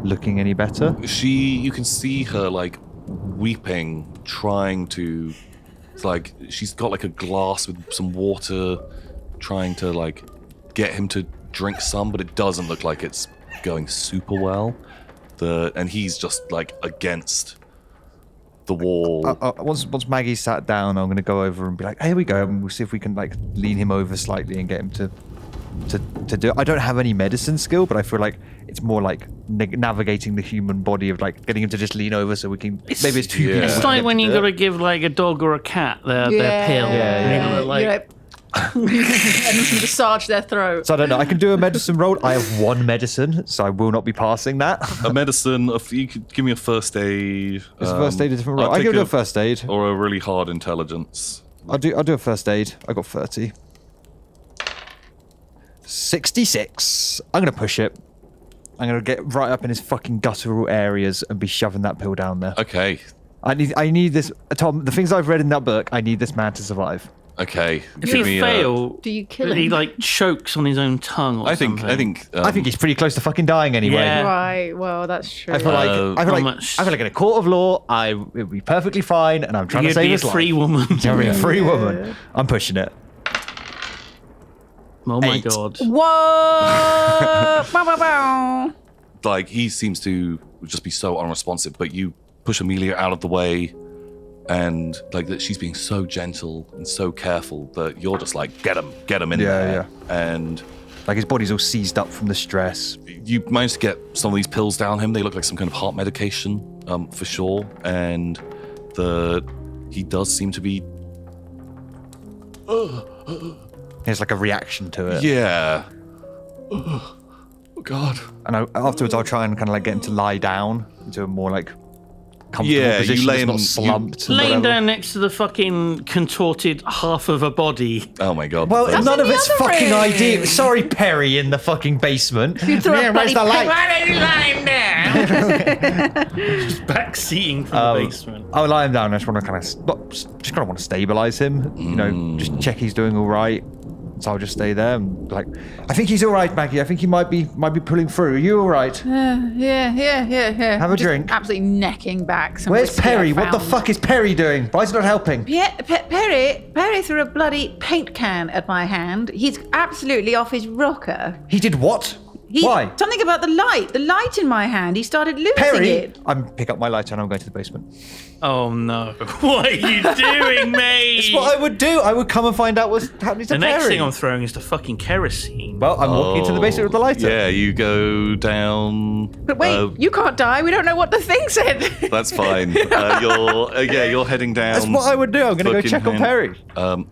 looking any better. You can see her like weeping, trying to, it's like she's got like a glass with some water, trying to like get him to drink some, but it doesn't look like it's going super well. And he's just like against the wall. Once Maggie's sat down, I'm going to go over and be like, here we go, and we'll see if we can like lean him over slightly and get him to do it. I don't have any medicine skill, but I feel like it's more like navigating the human body of like getting him to just lean over so we can. Maybe it's two people. It's like when you got to give like a dog or a cat their pill. Yeah. And massage their throat. So I don't know. I can do a medicine roll. I have one medicine, so I will not be passing that. A medicine, if you could give me a first aid. Is first aid a different roll? I can do a first aid. Or a really hard intelligence. I'll do a first aid. I got 30. 66. I'm going to push it. I'm going to get right up in his fucking guttural areas and be shoving that pill down there. Okay. I need this. Tom, the things I've read in that book, I need this man to survive. Okay. If you fail, do you kill him? He like chokes on his own tongue or something. I think he's pretty close to fucking dying anyway. Yeah. Right, well, that's true. I feel like in a court of law, it would be perfectly fine, and I'm trying to save his life. You'd be a free woman. You'll be a free woman. I'm pushing it. Oh my 8. God. Whoa! Bow, bow, bow. Like, he seems to just be so unresponsive, but you push Amelia out of the way, and like that she's being so gentle and so careful that you're just like, get him in there. And like his body's all seized up from the stress. You managed to get some of these pills down him. They look like some kind of heart medication, for sure. And he does seem to be. There's like a reaction to it. Yeah. Oh God. And afterwards, I'll try and kind of like get him to lie down into a more like comfortable position. You lay that's him not slumped. Laying down next to the fucking contorted half of a body. Oh my God. Well, That's none in of the it's other fucking room. ideal. Sorry, Perry, in the fucking basement. You throw a where's bloody the light? Why are you lying there? Just backseating from the basement. I'll lie him down. I just want to kind of want to stabilize him. You know, just check he's doing all right. So I'll just stay there and like, I think he's all right, Maggie. I think he might be pulling through. Are you all right? Yeah. Have a Just drink. Absolutely necking back. Some Where's whiskey I Perry? What the found. fuck is Perry doing? Why is he not helping? Perry threw a bloody paint can at my hand. He's absolutely off his rocker. He did what? Why? Something about the light in my hand. He started losing Perry, it. I'm pick up my lighter and I'm going to the basement. Oh no. What are you doing, mate? It's what I would do. I would come and find out what's happening to The Perry. next thing I'm throwing is the fucking kerosene. Well, I'm walking into the basement with the lighter. Yeah, you go down. But wait, you can't die. We don't know what the thing said. That's fine. You're heading down. That's what I would do. I'm going to go check on Perry. Um,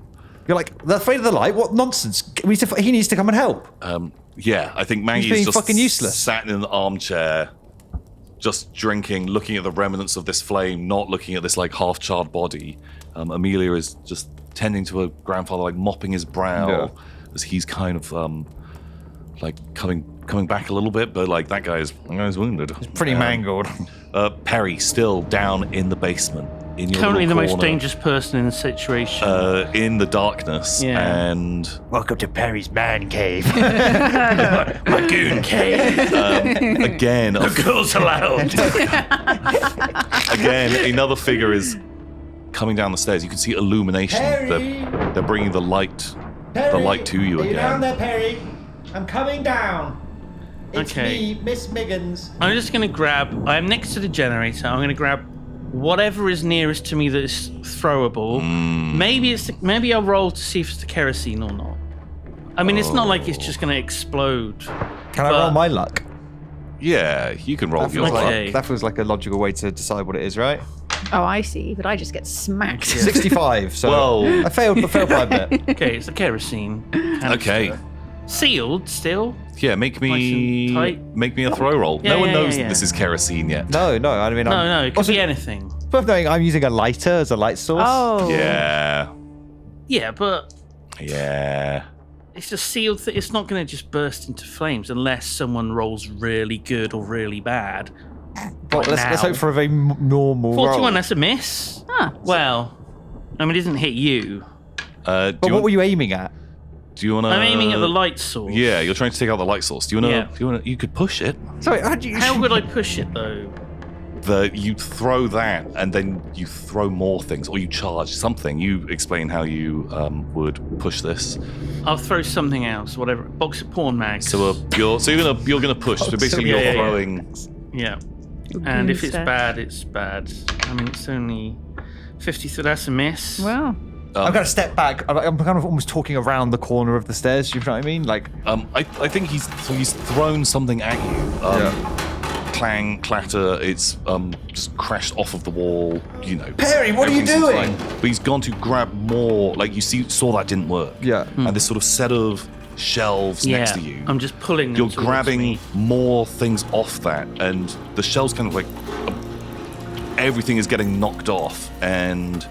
You're like, they're afraid of the light? What nonsense. He needs to come and help. Yeah, I think Maggie's being just fucking useless. sat in an armchair, just drinking, looking at the remnants of this flame, not looking at this like half-charred body. Amelia is just tending to her grandfather, like mopping his brow as he's kind of like coming back a little bit, but like that guy's wounded. Pretty mangled. Perry still down in the basement. In your Currently the little most corner, dangerous person in the situation. in the darkness, Yeah. and Welcome to Perry's man cave. My goon cave. again, Girls allowed. again, another figure is coming down the stairs. You can see illumination. Perry! They're bringing the light to you Are you down again. there, Perry? I'm coming down. It's Okay. me, Miss Miggins. I'm just going to grab... I'm next to the generator. I'm going to grab whatever is nearest to me that is throwable. Maybe I'll roll to see if it's the kerosene or not. I mean, it's not like it's just going to explode. Can I roll my luck? Yeah, you can roll That your feels, luck. Okay. like, that feels like a logical way to decide what it is, right? Oh, I see. But I just get smacked. 65. So Whoa. I failed by a bit. Okay, it's the kerosene. Okay. Sealed still. Yeah, make Nice me and tight. make me a throw roll. Yeah, No one yeah, knows yeah, that this yeah. is kerosene yet. No. I mean, No, it could also, be anything. worth knowing I'm using a lighter as a light source. Oh. Yeah. Yeah, but Yeah. it's a sealed thing. It's not going to just burst into flames unless someone rolls really good or really bad. But let's now. hope for a very normal 41, roll. that's a miss. Huh. Well, I mean, it doesn't hit you. Do But you what were you aiming at? Do you want to? I'm aiming at the light source. Yeah, you're trying to take out the light source. Do you want to? Yeah. Do you want to? You could push it. Sorry, how do you? How would I push it, though? You throw that, and then you throw more things, or you charge something. You explain how you would push this. I'll throw something else, whatever. Box of porn mags. So you're gonna push. So basically, Yeah, you're yeah, yeah. throwing. Yeah. Your And goon if it's stash. bad, it's bad. I mean, it's only 53. That's a miss. Well, I'm going to step back. I'm kind of almost talking around the corner of the stairs. You know what I mean? Like, I think he's thrown something at you. Clang, clatter. It's just crashed off of the wall. You know. Perry, what are you everything seems doing? fine. But he's gone to grab more. Like you saw that didn't work. Yeah. And this sort of set of shelves Yeah. next to you. I'm just pulling them You're towards grabbing me. more things off that, and the shelves kind of like everything is getting knocked off, and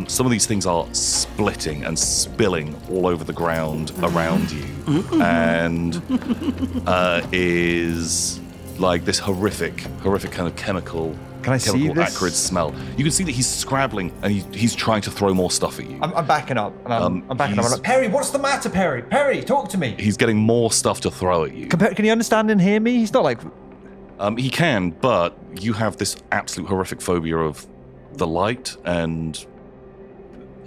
some of these things are splitting and spilling all over the ground around you, and is like this horrific kind of chemical. Can I see chemical this? acrid smell. You can see that he's scrabbling and he's trying to throw more stuff at you. I'm backing up. And I'm backing up. I'm he's- like, Perry, what's the matter, Perry? Perry, talk to me. He's getting more stuff to throw at you. Can you understand and hear me? He's not like. He can, but you have this absolute horrific phobia of the light, and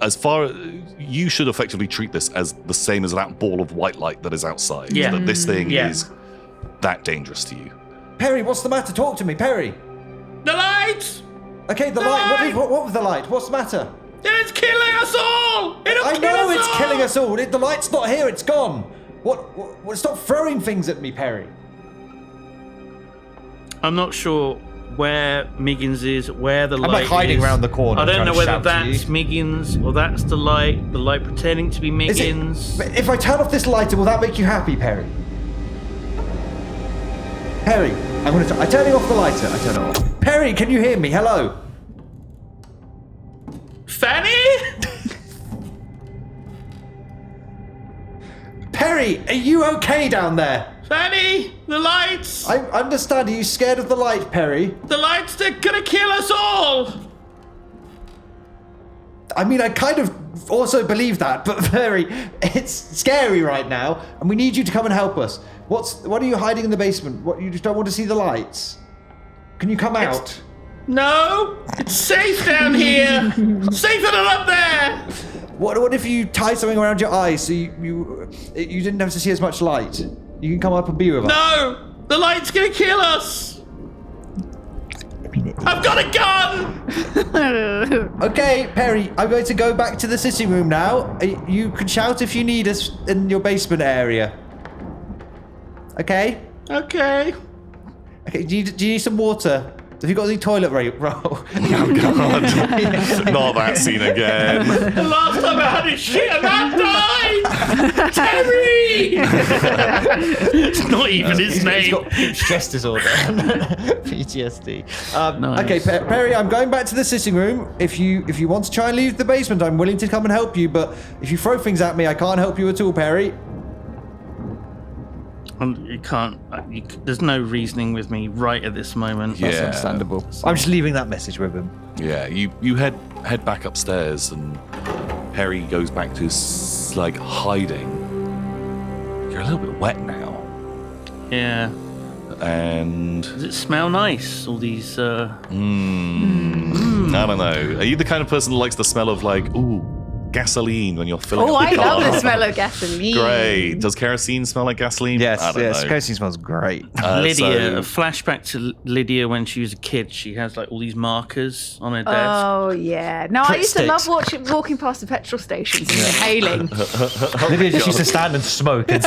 as far you should effectively treat this as the same as that ball of white light that is outside. Yeah. That this thing Yeah. is that dangerous to you. Perry, what's the matter? Talk to me, Perry. The lights! Okay, the light. What with the light? What's the matter? It's killing us all! It'll I kill know us it's all! killing us all. The light's not here. It's gone. What? Stop throwing things at me, Perry. I'm not sure where Miggins is, where the light like hiding is. around the corner I don't trying know to whether shout to that's you. Miggins or that's the light pretending to be Is it? Miggins. But if I turn off this lighter, will that make you happy, Perry? Perry, I'm turning off the lighter. I turn it off. Perry, can you hear me? Hello. Fanny? Perry, are you okay down there? Fanny! The lights! I understand. Are you scared of the light, Perry? The lights, they're gonna kill us all! I mean, I kind of also believe that, but Perry, it's scary right now, and we need you to come and help us. What are you hiding in the basement? What, you just don't want to see the lights? Can you come out? No! It's safe down here! Safer than up there! What if you tie something around your eyes so you didn't have to see as much light? You can come up and be with us. No! The light's gonna kill us! I've got a gun! Okay, Perry, I'm going to go back to the sitting room now. You can shout if you need us in your basement area. Okay? Okay. Okay, do you need some water? Have you got any toilet roll? Oh God! Not that scene again. The last time I had a shit, a man died! Terry! It's not even his He's name. got stress disorder. PTSD. Nice. Okay, Perry, I'm going back to the sitting room. If you want to try and leave the basement, I'm willing to come and help you. But if you throw things at me, I can't help you at all, Perry. And you can't. There's no reasoning with me right at this moment. That's Yeah. understandable. I'm just leaving that message with him. Yeah, you head back upstairs, and Harry goes back to like hiding. You're a little bit wet now, Yeah. and Does it smell nice? All these. I don't know. Are you the kind of person that likes the smell of like gasoline when you're filling Oh, up I the car? love the smell of gasoline. Great. Does kerosene smell like gasoline? Yes, I don't yes. know. Kerosene smells great. Lydia, a flashback to Lydia when she was a kid. She has like all these markers on her desk. Oh yeah. No, I Prick used to love sticks. walking past the petrol stations and inhaling. Lydia just used to stand and smoke. And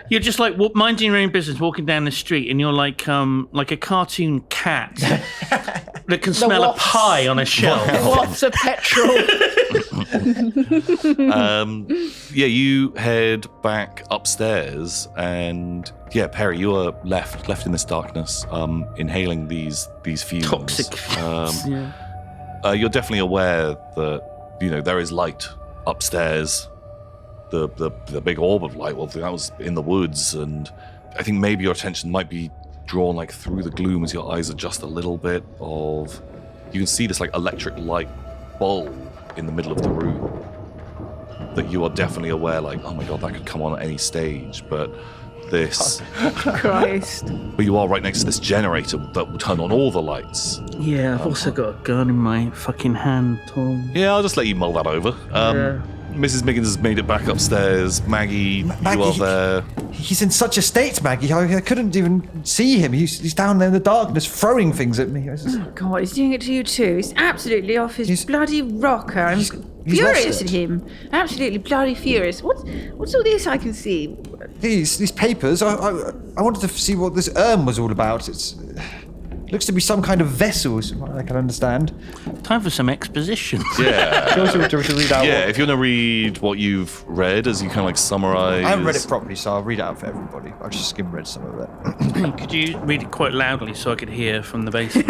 You're just like minding your own business, walking down the street, and you're like a cartoon cat that can smell a wafts. pie on a shelf. Lots of petrol. Yeah, you head back upstairs, and yeah, Perry, you are left in this darkness, inhaling these fumes. Toxic fumes. You're definitely aware that there is light upstairs. The big orb of light. Well, that was in the woods, and I think maybe your attention might be drawn like through the gloom as your eyes adjust a little bit. You can see this like electric light bulb in the middle of the room. That you are definitely aware, like, oh my god, that could come on at any stage. But Christ. but you are right next to this generator that will turn on all the lights. Yeah, I've also got a gun in my fucking hand, Tom. Yeah, I'll just let you mull that over. Mrs. Miggins has made it back upstairs. Maggie, Maggie, you are there. he's in such a state, Maggie. I couldn't even see him. He's down there in the darkness throwing things at me. God, he's doing it to you too. He's absolutely off his He's- bloody rocker. I'm he's furious lost at it. him. Absolutely bloody furious. What's all this I can see? These papers. I wanted to see what this urn was all about. It looks to be some kind of vessel, is what I can understand. Time for some exposition. Yeah. Do you want to read out? Yeah, if you want to read what you've read as you kind of like summarize. I haven't read it properly, so I'll read it out for everybody. I've just skim-read some of it. Could you read it quite loudly so I could hear from the basement?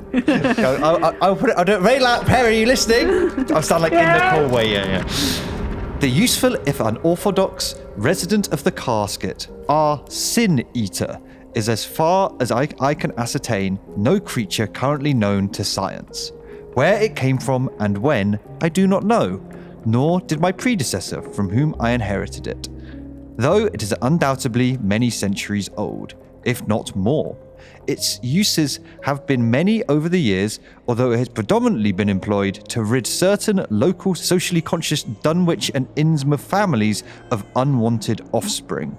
I'll put it. I'll do it very loud. Perry, are you listening? I'll sound like in the hallway. Yeah. The useful, if unorthodox, resident of the casket, our sin eater, is, as far as I can ascertain, no creature currently known to science. Where it came from and when, I do not know, nor did my predecessor from whom I inherited it. Though it is undoubtedly many centuries old, if not more. Its uses have been many over the years, although it has predominantly been employed to rid certain local socially conscious Dunwich and Innsmouth families of unwanted offspring,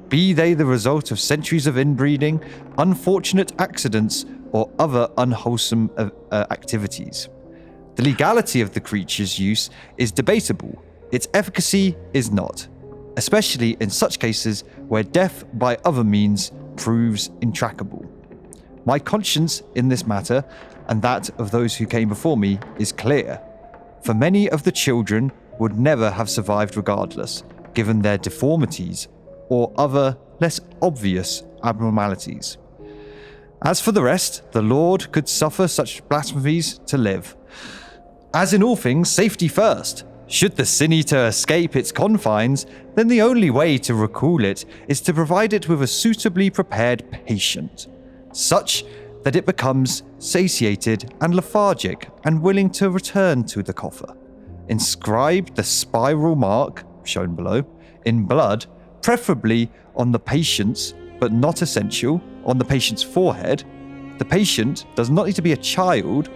be they the result of centuries of inbreeding, unfortunate accidents, or other unwholesome activities. The legality of the creature's use is debatable. Its efficacy is not, especially in such cases where death by other means proves intractable. My conscience in this matter, and that of those who came before me, is clear. For many of the children would never have survived regardless, given their deformities or other less obvious abnormalities. As for the rest, the Lord could suffer such blasphemies to live. As in all things, safety first. Should the Sin Eater escape its confines, then the only way to recall it is to provide it with a suitably prepared patient, such that it becomes satiated and lethargic and willing to return to the coffer. Inscribe the spiral mark, shown below, in blood, preferably on the patient's, but not essential, on the patient's forehead. The patient does not need to be a child,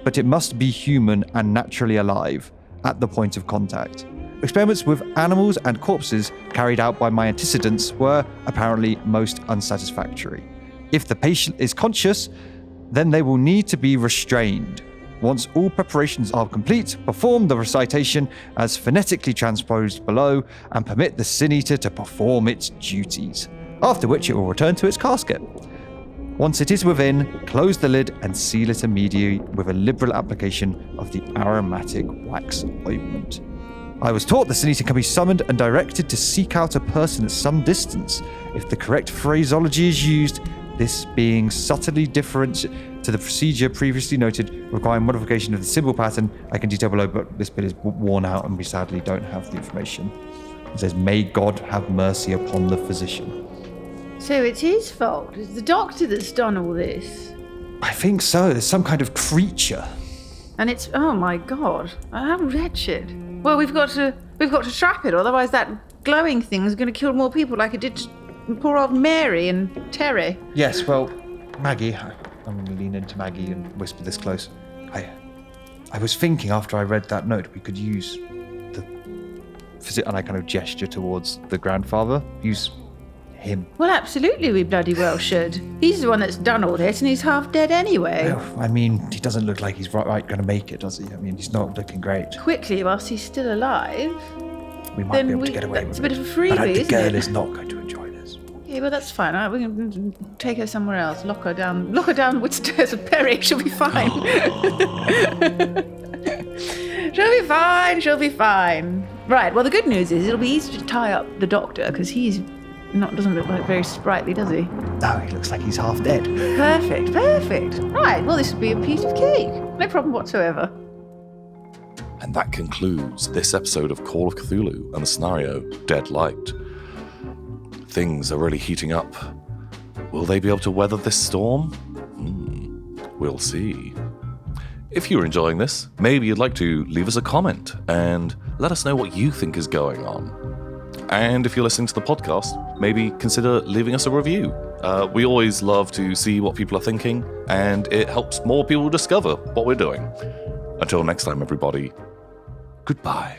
but it must be human and naturally alive at the point of contact. Experiments with animals and corpses carried out by my antecedents were apparently most unsatisfactory. If the patient is conscious, then they will need to be restrained. Once all preparations are complete, perform the recitation as phonetically transposed below and permit the Sin Eater to perform its duties, after which it will return to its casket. Once it is within, close the lid and seal it immediately with a liberal application of the aromatic wax ointment. I was taught the Sin Eater can be summoned and directed to seek out a person at some distance. If the correct phraseology is used, this being subtly different to the procedure previously noted, requiring modification of the symbol pattern, I can detail below, but this bit is worn out and we sadly don't have the information. It says, "May God have mercy upon the physician." So it's his fault. It's the doctor that's done all this. I think so. There's some kind of creature. And it's, oh my God, how wretched. Well, we've got to trap it, otherwise that glowing thing's going to kill more people like it did to poor old Mary and Terry. Yes, well, Maggie, I'm going to lean into Maggie and whisper this close. I was thinking after I read that note, we could use and I kind of gesture towards the grandfather. Use him. Well, absolutely, we bloody well should. He's the one that's done all this, and he's half dead anyway. Well, I mean, he doesn't look like he's right going to make it, does he? I mean, he's not looking great. Quickly, whilst he's still alive. We might be able to get away with it. It's a bit of a freebie, but the isn't girl it? is not going to enjoy this. Yeah, well, that's fine. All right, we can take her somewhere else. Lock her down the wood stairs with Perry. She'll be fine. She'll be fine. Right, well, the good news is it'll be easy to tie up the doctor, because he's doesn't look like very sprightly, does he? No, he looks like he's half dead. Perfect. Right, well, this would be a piece of cake. No problem whatsoever. And that concludes this episode of Call of Cthulhu and the scenario Dead Light. Things are really heating up. Will they be able to weather this storm? We'll see. If you're enjoying this, maybe you'd like to leave us a comment and let us know what you think is going on. And if you're listening to the podcast, maybe consider leaving us a review. We always love to see what people are thinking, and it helps more people discover what we're doing. Until next time, everybody, goodbye.